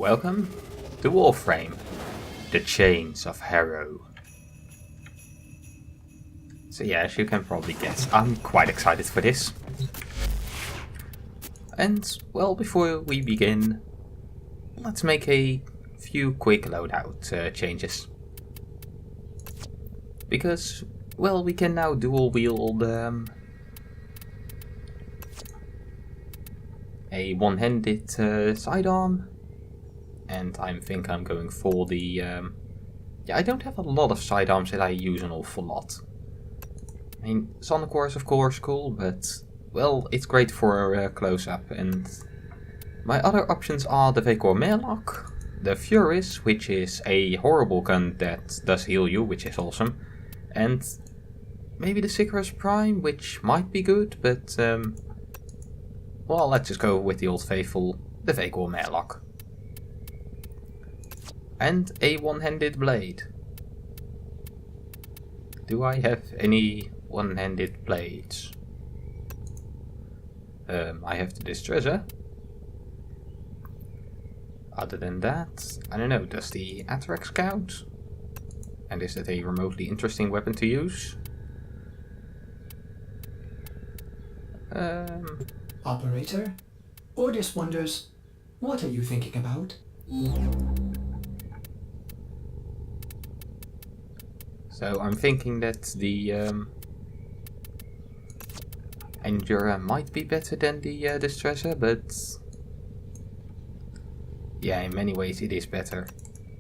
Welcome to Warframe, the Chains of Harrow. So yeah, as you can probably guess, I'm quite excited for this. And, well, before we begin, let's make a few quick loadout changes. Because, well, we can now dual wield a one-handed sidearm. And I think I'm going for the... yeah, I don't have a lot of sidearms that I use an awful lot. I mean, Sonic is of course cool, but, well, it's great for a close-up. And my other options are the Vekor Merlock, the Furis, which is a horrible gun that does heal you, which is awesome. And maybe the Sicarus Prime, which might be good, but, well, let's just go with the old faithful, the Vekor Merlock. And a one-handed blade. Do I have any one-handed blades? I have the Distresser. Other than that, I don't know, does the Atrex count? And is it a remotely interesting weapon to use? Operator? Ordis wonders, what are you thinking about? So I'm thinking that the Endura might be better than the Distresser, but yeah, in many ways it is better.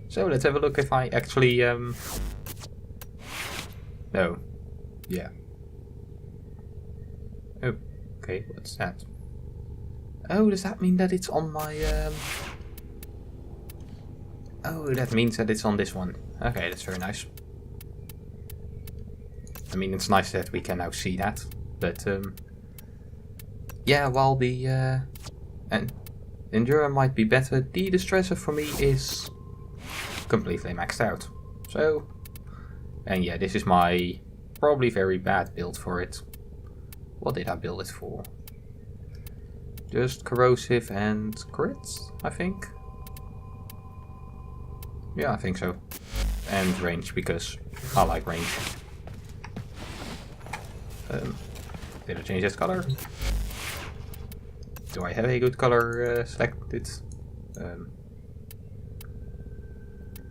So let's have a look if I actually no. Yeah. Oh, okay, what's that? Oh, does that mean that it's on my oh, that means that it's on this one. Okay, that's very nice. I mean, it's nice that we can now see that, but yeah, while the Endura might be better, the Distresser for me is completely maxed out. So, and yeah, this is my probably very bad build for it. What did I build it for? Just corrosive and crits, I think. Yeah, I think so. And range, because I like range. Did I change this color? Do I have a good color selected?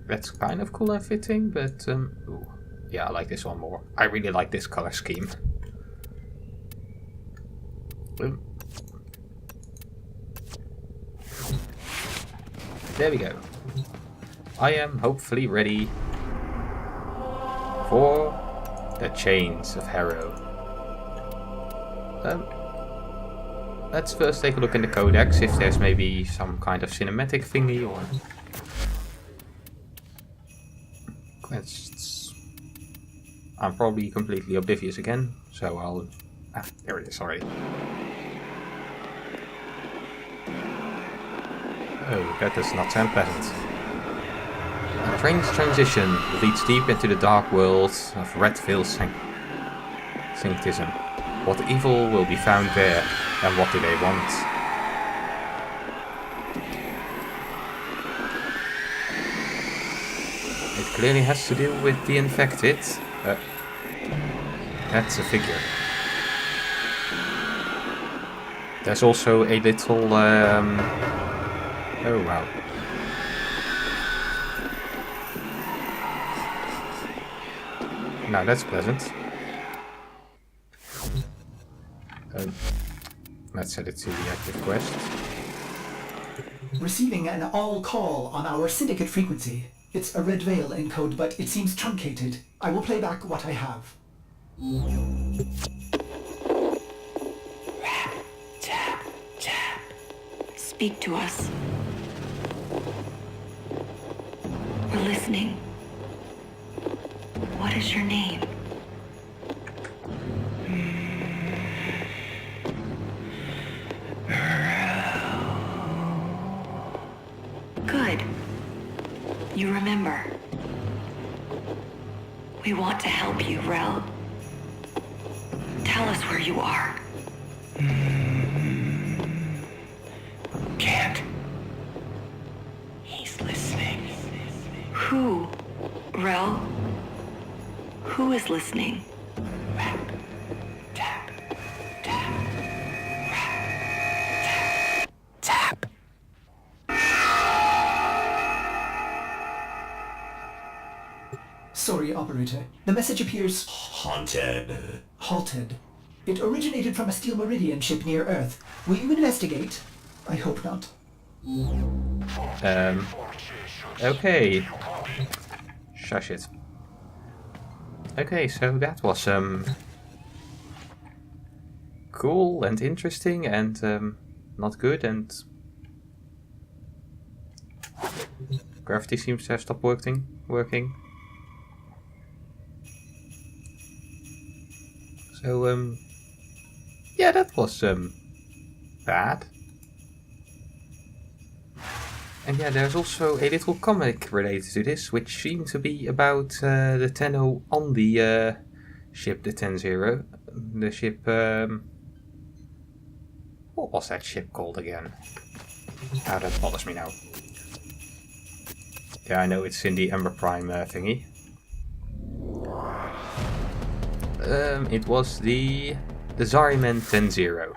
That's kind of cool and fitting, but ooh, yeah, I like this one more. I really like this color scheme. There we go. I am hopefully ready for the Chains of Harrow. Let's first take a look in the codex if there's maybe some kind of cinematic thingy or quests. I'm probably completely oblivious again, so I'll... Ah, there it is, sorry. Oh, that does not sound pleasant. A strange transition leads deep into the dark world of Red Veil Sanctism. What evil will be found there, and what do they want? It clearly has to do with the infected. That's a figure. There's also a little, oh wow. Now that's pleasant. Let's set it to the active quest. Receiving an all call on our syndicate frequency. It's a red veil encode, but it seems truncated. I will play back what I have. Speak to us. We're listening. What is your name? Good. You remember. We want to help you, Rel. Tell us where you are. Can't. is listening? Tap. Sorry, operator. The message appears Haunted. halted. It originated from a steel meridian ship near Earth. Will you investigate? I hope not. Okay. Shush it. Okay, so that was cool and interesting and not good, and gravity seems to have stopped working. So yeah, that was bad. And yeah, there's also a little comic related to this, which seemed to be about the Tenno on the ship, the 10-0. The ship, what was that ship called again? Ah, that bothers me now. Yeah, I know it's in the Ember Prime thingy. It was the Zariman 10-0.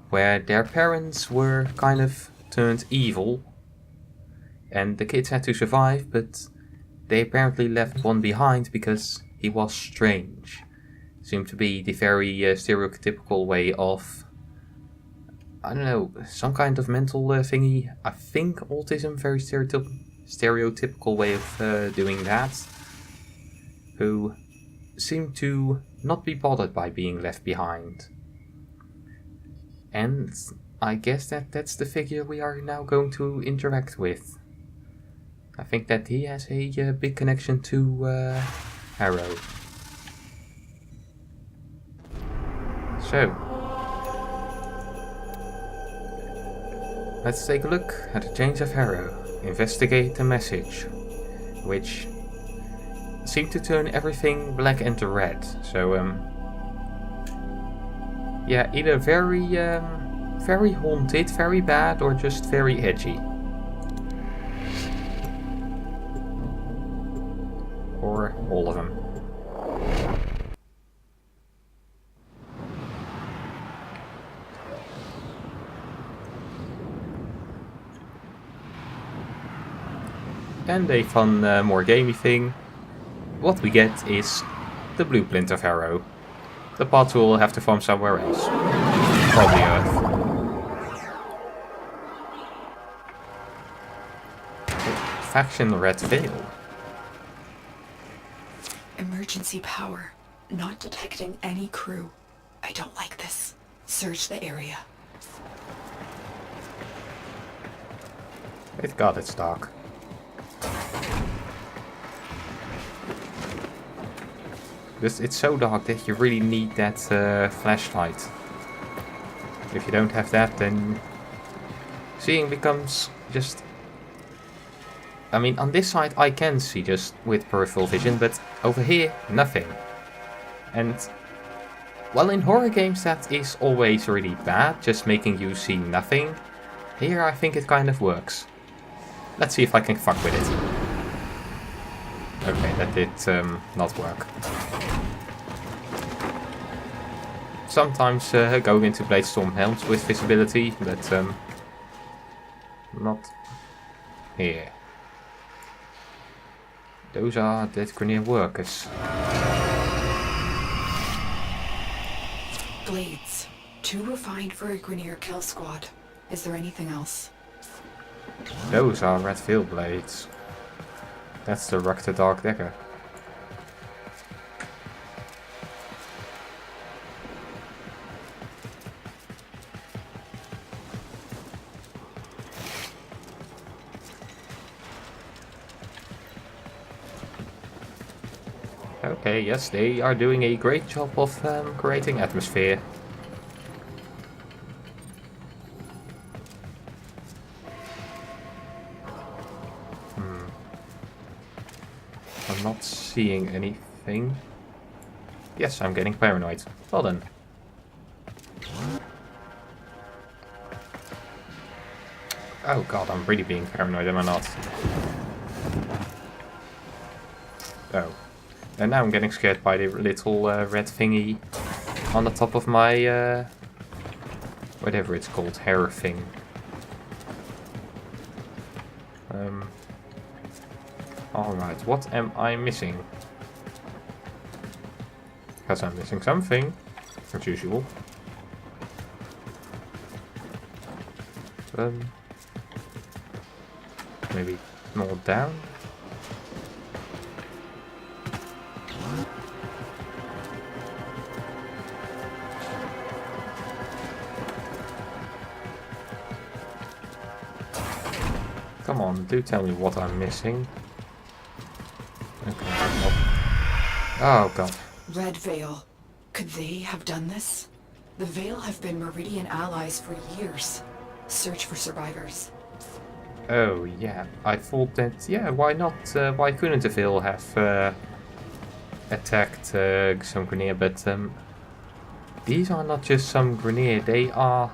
Where their parents were kind of turned evil, and the kids had to survive, but they apparently left one behind because he was strange. Seemed to be the very stereotypical way of, I don't know, some kind of mental thingy. I think autism, very stereotypical way of doing that. Who seemed to not be bothered by being left behind. And I guess that's the figure we are now going to interact with. I think that he has a big connection to Harrow. So, let's take a look at the Chains of Harrow. Investigate the message, which seemed to turn everything black and red. So, yeah, either very haunted, very bad, or just very edgy. Or all of them. And a fun, more gamey thing. What we get is the blueprint of Harrow. The parts will have to farm somewhere else. Probably Earth. Faction Red Veil. Emergency power. Not detecting any crew. I don't like this. Search the area. Thank God it's dark. It's so dark that you really need that flashlight. If you don't have that, then seeing becomes just... I mean, on this side I can see just with peripheral vision, but over here, nothing. And, well, in horror games that is always really bad, just making you see nothing. Here I think it kind of works. Let's see if I can fuck with it. Okay, that did not work. Sometimes going into Bladestorm helps with visibility, but not here. Those are dead Grineer workers. Blades. 2 refined for a Grineer kill squad. Is there anything else? Those are Red Veil blades. That's the Rukta Dark Dagger. Okay, yes, they are doing a great job of creating atmosphere. I'm not seeing anything. Yes, I'm getting paranoid. Well done. Oh god, I'm really being paranoid, am I not? Oh. And now I'm getting scared by the little red thingy on the top of my whatever it's called, hair thing. Alright, what am I missing? Because I'm missing something, as usual. Maybe more down? Come on, do tell me what I'm missing. Okay, oh god. Red Veil. Could they have done this? The Veil have been Meridian allies for years. Search for survivors. Oh yeah, I thought that, yeah, why not, why couldn't the Veil have attacked some Grineer, but these are not just some Grineer, they are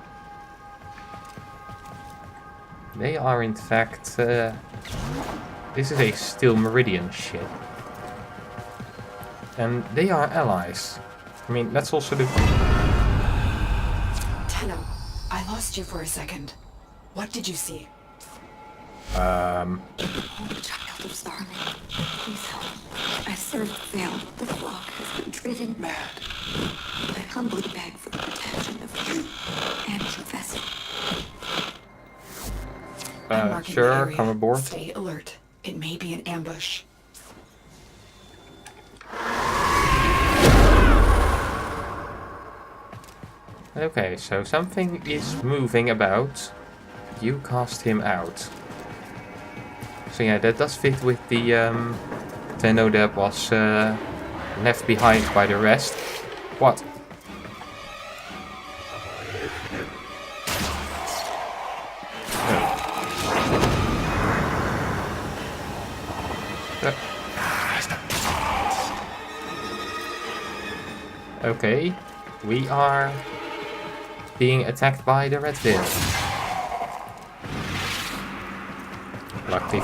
in fact, this is a Steel Meridian ship. And they are allies. I mean, that's also the... Tenno, I lost you for a second. What did you see? Oh, child of Starman, please help. I served Veil. The flock has been driven mad. I humbly beg for the protection of you and your vessel. I'm marking the Sure, area. come aboard. Stay alert. It may be an ambush. Okay, so something is moving about. You cast him out. So yeah, that does fit with the Tenno that was left behind by the rest. What? Okay, we are being attacked by the Red Veil. Luckily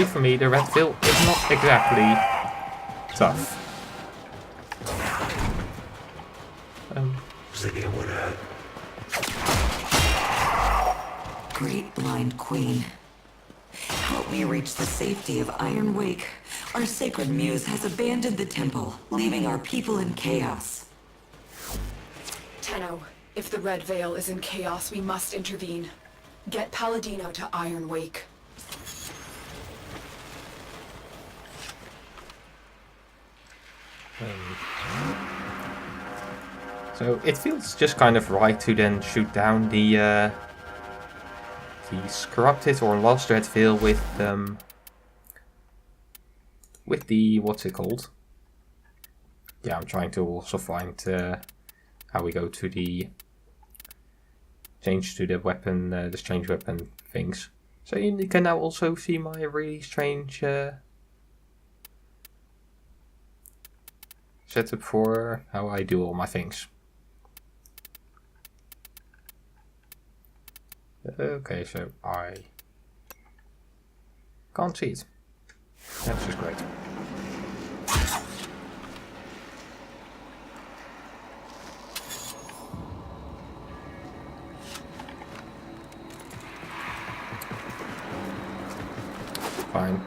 for me, the Red Veil is not exactly tough. Great Blind Queen, help me reach the safety of Iron Wake. Our sacred muse has abandoned the temple, leaving our people in chaos. Tenno, if the Red Veil is in chaos, we must intervene. Get Palladino to Iron Wake. So it feels just kind of right to then shoot down the corrupted or lost Red Veil with the, what's it called? Yeah, I'm trying to also find how we go to the change to the weapon, the strange weapon things. So you can now also see my really strange setup for how I do all my things. Okay, so I can't see it. That's just great. Fine.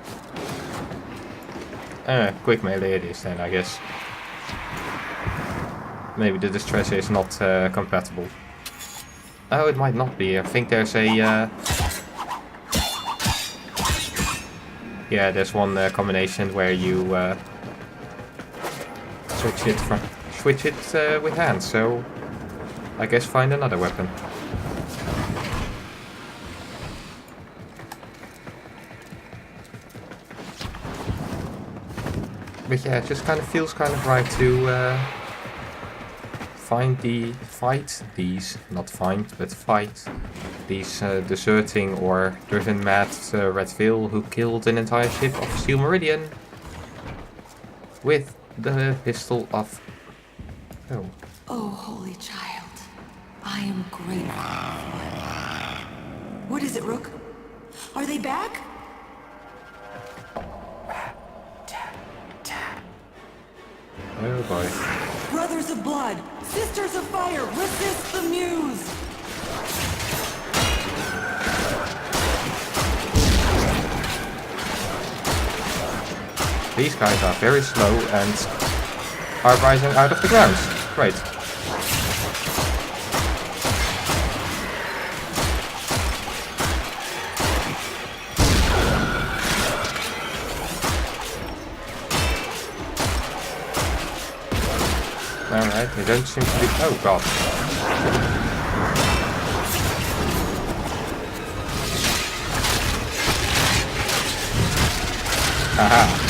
Quick melee it is then, I guess. Maybe the distress is not compatible. Oh, it might not be. I think there's a... yeah, there's one combination where you switch it with hands. So I guess find another weapon. But yeah, it just kind of feels kind of right to fight these deserting or driven mad Red Veil who killed an entire ship of Steel Meridian with the pistol of... Oh. Oh, holy child, I am grateful. What is it, Rook? Are they back? Oh boy. Brothers of blood, sisters of fire, resist the muse! These guys are very slow and are rising out of the ground. Great. Alright, they don't seem to be... Oh god. Haha.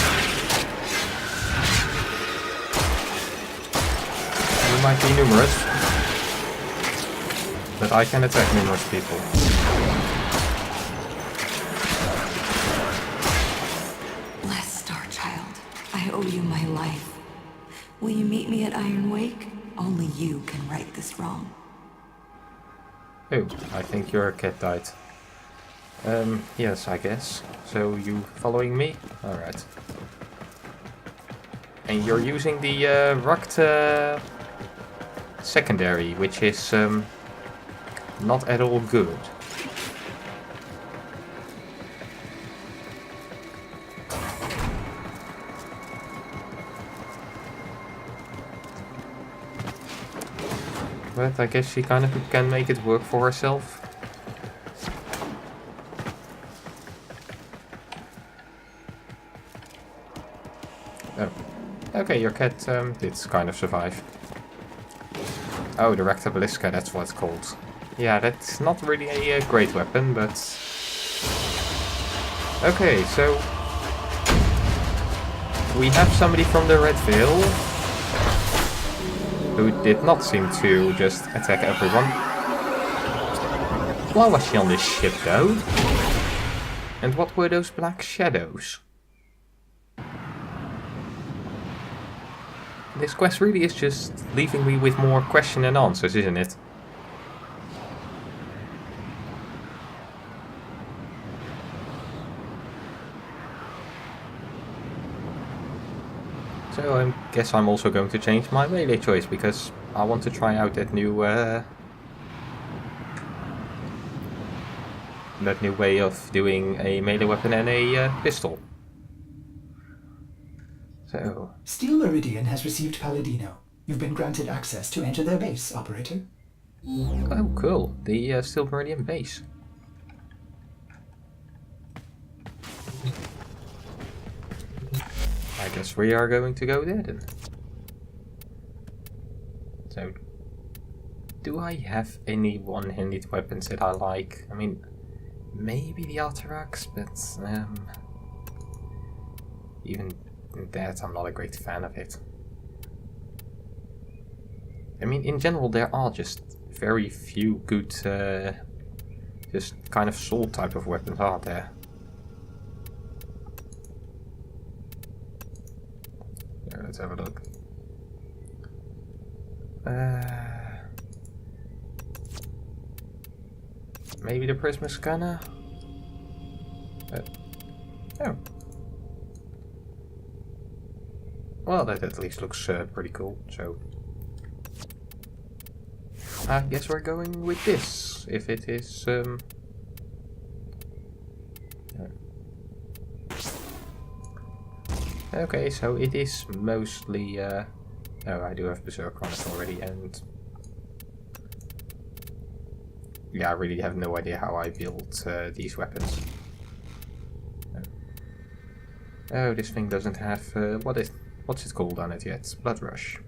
You might be numerous, but I can attack numerous people. Blessed Star Child, I owe you my life. Will you meet me at Iron Wake? Only you can right this wrong. Oh, I think your cat died. Yes, I guess. So you following me? Alright. And you're using the rugged secondary, which is not at all good. But I guess she kind of can make it work for herself. Oh. Okay, your cat did kind of survive. Oh, the Rectabalisca, that's what it's called. Yeah, that's not really a great weapon, but... Okay, so... We have somebody from the Red Veil who did not seem to just attack everyone. Why was she on this ship though? And what were those black shadows? This quest really is just leaving me with more question and answers, isn't it? So I guess I'm also going to change my melee choice because I want to try out that new way of doing a melee weapon and a pistol. So Steel Meridian has received Palladino. You've been granted access to enter their base, operator. oh cool, the Steel Meridian base. I guess we are going to go there then. So, do I have any one-handed weapons that I like? I mean, maybe the Alterax, but even that I'm not a great fan of it. I mean, in general there are just very few good, just kind of sword type of weapons, aren't there? Let's have a look. Maybe the Prisma Scanner? Oh. Well, that at least looks pretty cool, so... I guess we're going with this, if it is... Okay, so it is mostly... Oh, I do have Berserk on it already, and... Yeah, I really have no idea how I built these weapons. Oh, this thing doesn't have... what's it called on it yet? Blood Rush.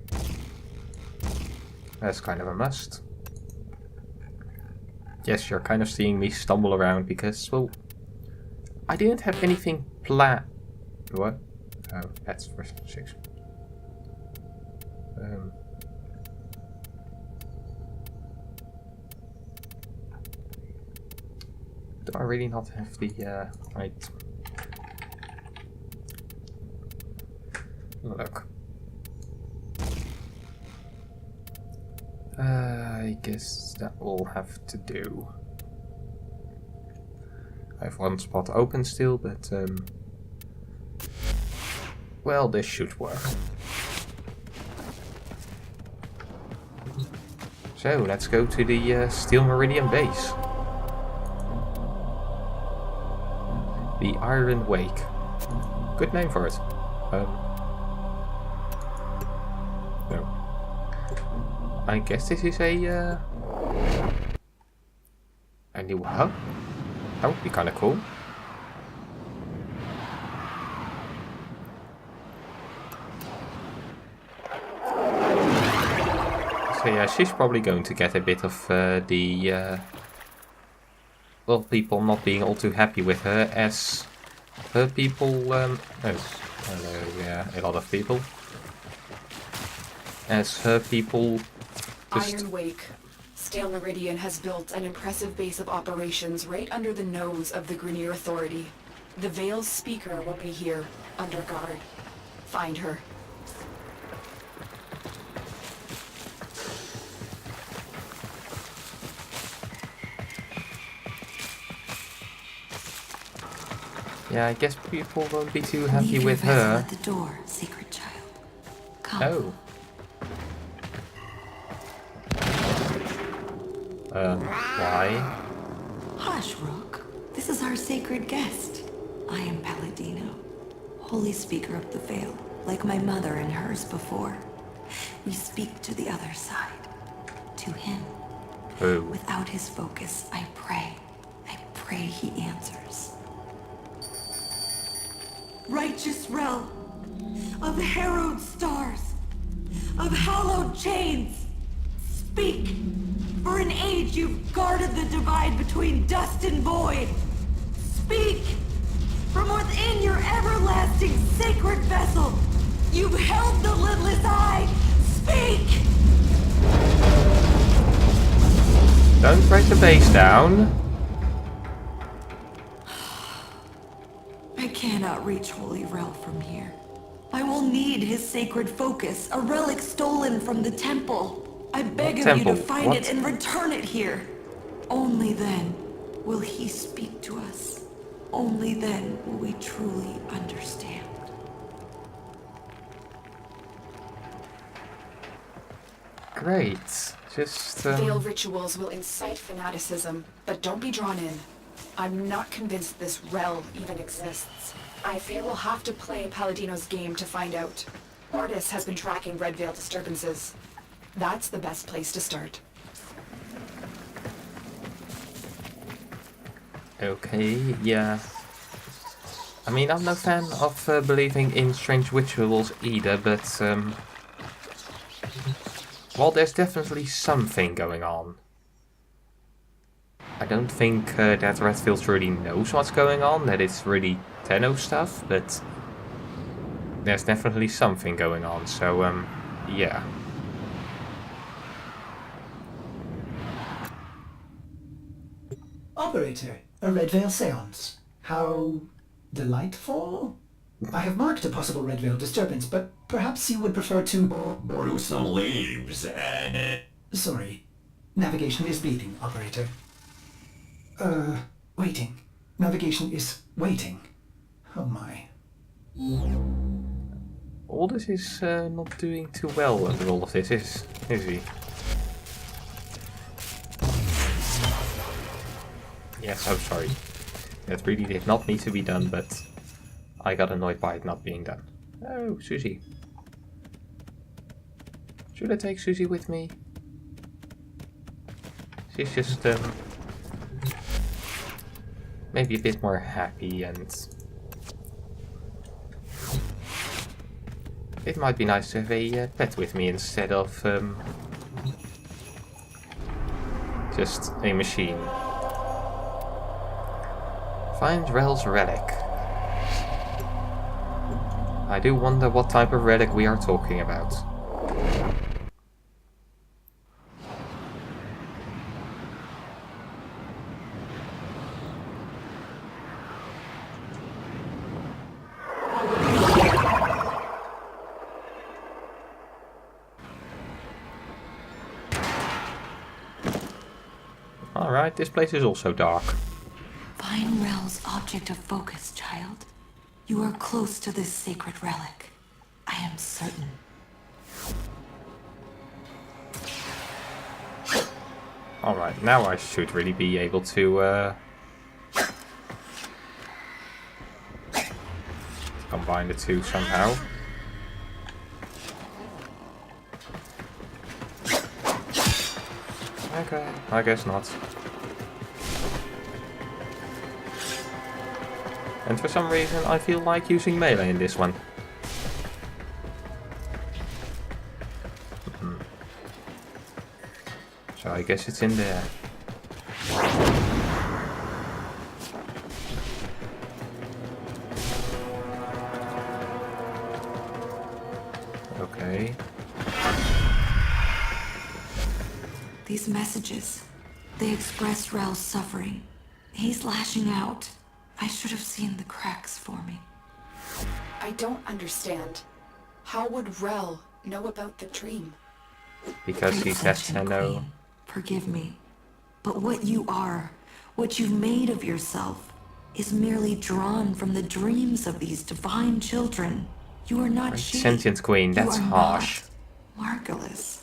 That's kind of a must. Yes, you're kind of seeing me stumble around because, well... I didn't have anything What? Oh, that's for 6. Do I really not have the right? Look. I guess that will have to do. I have one spot open still, but well, this should work. So let's go to the Steel Meridian base. The Iron Wake. Good name for it. No. I guess this is a new hub. That would be kind of cool. So yeah, she's probably going to get a bit of well, people not being all too happy with her, as her people, yeah, a lot of people, as her people just... Iron Wake. Stale Meridian has built an impressive base of operations right under the nose of the Grineer Authority. The Veil's speaker will be here, under guard. Find her. Yeah, I guess people won't be too happy Leave with your vessel her. at the door, sacred child. Come. Oh. Why? Hush, Rook. This is our sacred guest. I am Palladino, holy speaker of the Veil, like my mother and hers before. We speak to the other side, to him. Oh. Without his focus, I pray he answers. Righteous realm of harrowed stars, of hallowed chains, speak! For an age you've guarded the divide between dust and void. Speak! From within your everlasting sacred vessel, you've held the lidless eye. Speak! Don't break the base down. I cannot reach Holy Rel from here. I will need his sacred focus, a relic stolen from the temple. I beg of you to find it and return it here. Only then will he speak to us. Only then will we truly understand. Great. Just, Veil rituals will incite fanaticism, but don't be drawn in. I'm not convinced this Rel even exists. I fear we'll have to play Palladino's game to find out. Mortis has been tracking Red Veil disturbances. That's the best place to start. Okay, yeah. I mean, I'm no fan of believing in strange rituals either, but well, there's definitely something going on. I don't think that Redfield really knows what's going on, that it's really Tenno stuff, but there's definitely something going on, so yeah. Operator, a Red Veil seance. How delightful. I have marked a possible Red Veil disturbance, but perhaps you would prefer to... Brew some leaves and... Sorry. Navigation is bleeding, operator. Waiting. Navigation is waiting. Oh my. Aldous is not doing too well under all of this, is he? Yes, I'm sorry. That really did not need to be done, but I got annoyed by it not being done. Oh, Susie. Should I take Susie with me? She's just, maybe a bit more happy, and it might be nice to have a pet with me instead of just a machine. Find Rel's relic. I do wonder what type of relic we are talking about. Alright, this place is also dark. Find Rel's object of focus, child. You are close to this sacred relic. I am certain. Alright, now I should really be able to combine the two somehow. Okay, I guess not. And for some reason I feel like using melee in this one. So I guess it's in there. Okay. These messages, they express Rel's suffering. He's lashing out. I should have seen the cracks for me. I don't understand. How would Rel know about the dream? Because Great he's that sentient Tenno. queen, forgive me, but what you are, what you've made of yourself, is merely drawn from the dreams of these divine children. You are not she. Sentient queen, You that's are harsh. not Margulis.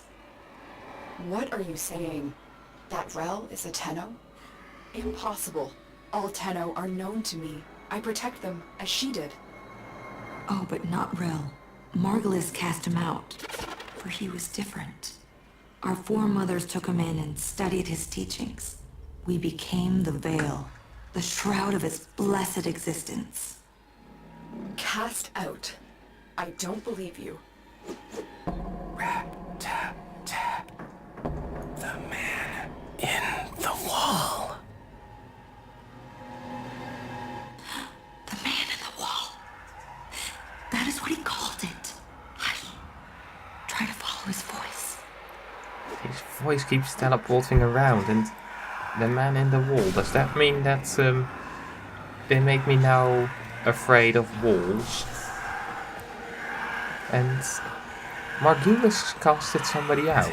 What are you saying? That Rel is a Tenno? Impossible. All Tenno are known to me. I protect them, as she did. Oh, but not Rel. Margulis cast him out, for he was different. Our foremothers took him in and studied his teachings. We became the veil, the shroud of his blessed existence. Cast out. I don't believe you. Rat, tap, tap. The man in the wall. The man in the wall. That is what he called it. Hush. Try to follow his voice. His voice keeps teleporting around, and the man in the wall. Does that mean that they make me now afraid of walls? And Margulis casted somebody out.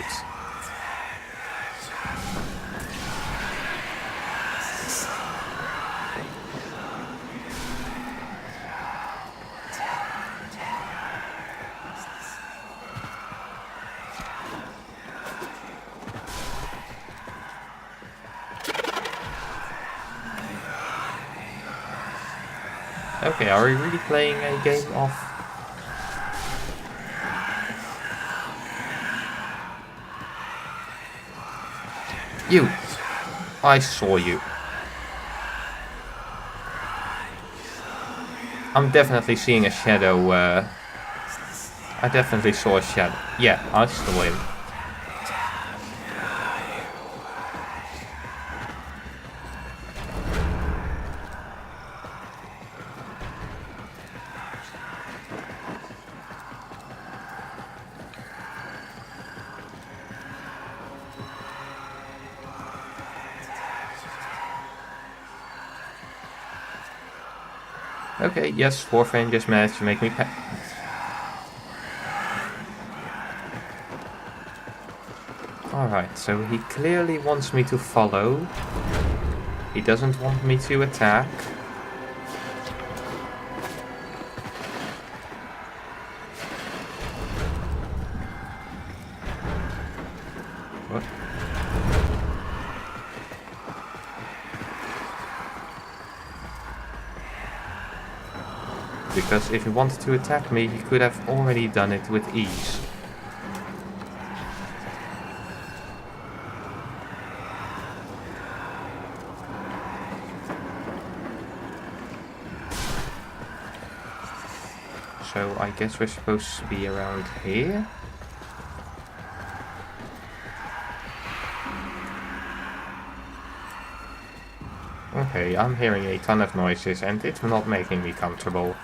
Okay, are we really playing a game of... You! I saw you. I'm definitely seeing a shadow, I definitely saw a shadow. Yeah, I saw him. Okay, yes, Warframe just managed to make me Alright, so he clearly wants me to follow. He doesn't want me to attack. What? Because if he wanted to attack me, he could have already done it with ease. So I guess we're supposed to be around here? Okay, I'm hearing a ton of noises and it's not making me comfortable.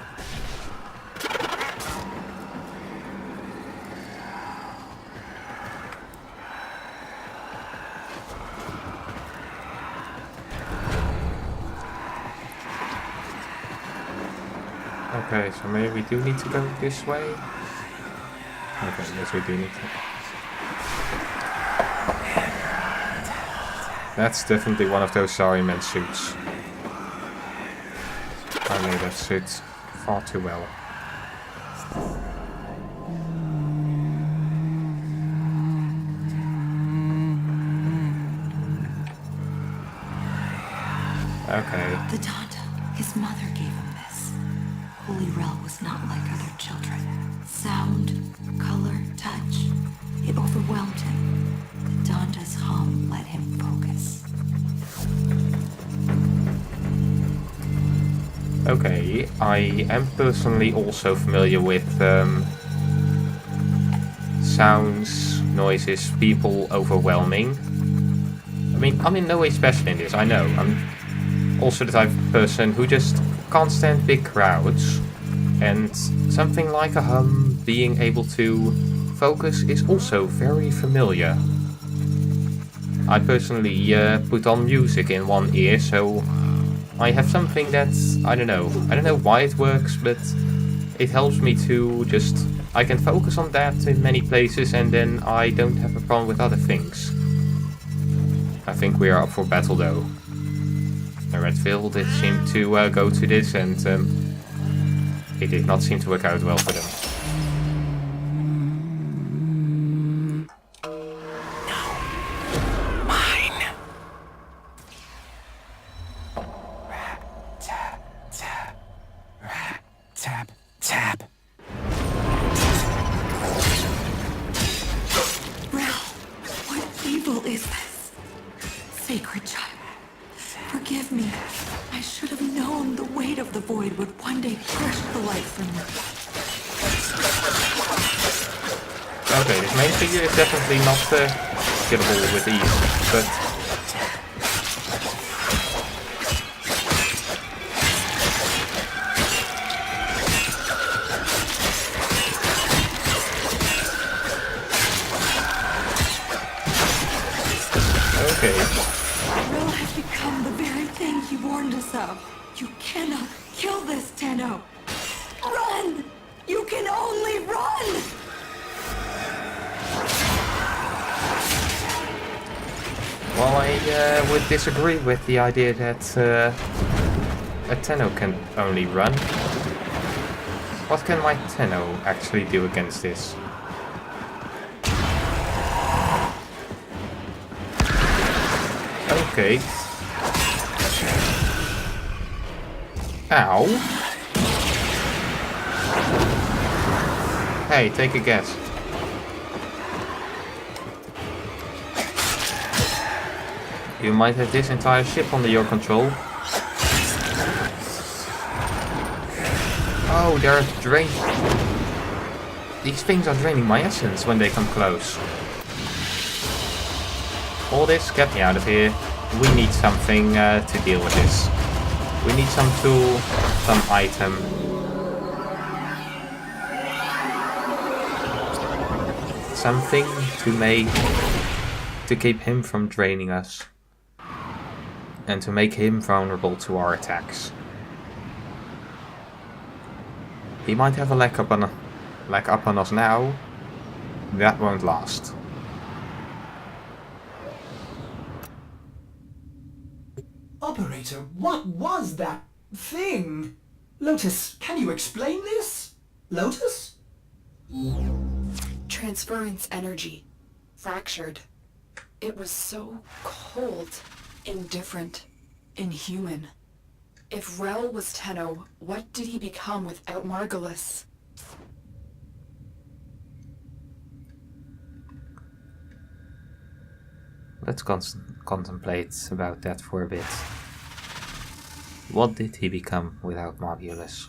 Okay, so maybe we do need to go this way? Okay, yes we do need to. That's definitely one of those Saruman suits. I know that suit far too well. Okay. The Donda, his mother gave him this. Holy Rel was not like other children. Sound, color, touch, it overwhelmed him. The Donda's hum let him focus. Okay, I am personally also familiar with sounds, noises, people overwhelming. I mean, I'm in no way special in this, I know. I'm also the type of person who just can't stand big crowds. And something like a hum, being able to focus, is also very familiar. I personally put on music in one ear, so I have something that's, I don't know why it works, but it helps me to just, I can focus on that in many places and then I don't have a problem with other things. I think we are up for battle though. The Redfield did seem to go to this and it did not seem to work out well for them. Tap, tap. Rel, what evil is this? Sacred child, forgive me. I should have known the weight of the void would one day crush the light from me. Okay, this main figure is definitely not killable with ease, but okay. Rel has become the very thing he warned us of. You cannot kill this, Tenno. Run! You can only run! Well, I would disagree with the idea that a Tenno can only run. What can my Tenno actually do against this? Okay. Ow. Hey, take a guess. You might have this entire ship under your control. Oh, they're drained. These things are draining my essence when they come close. All this, get me out of here. We need something to deal with this. We need some tool, some item. Something to keep him from draining us. And to make him vulnerable to our attacks. He might have a leg up on us now. That won't last. Operator, what was that thing? Lotus, can you explain this? Lotus? Transference energy. Fractured. It was so cold, indifferent, inhuman. If Rel was Tenno, what did he become without Margulis? Let's contemplate about that for a bit. What did he become without Margulis?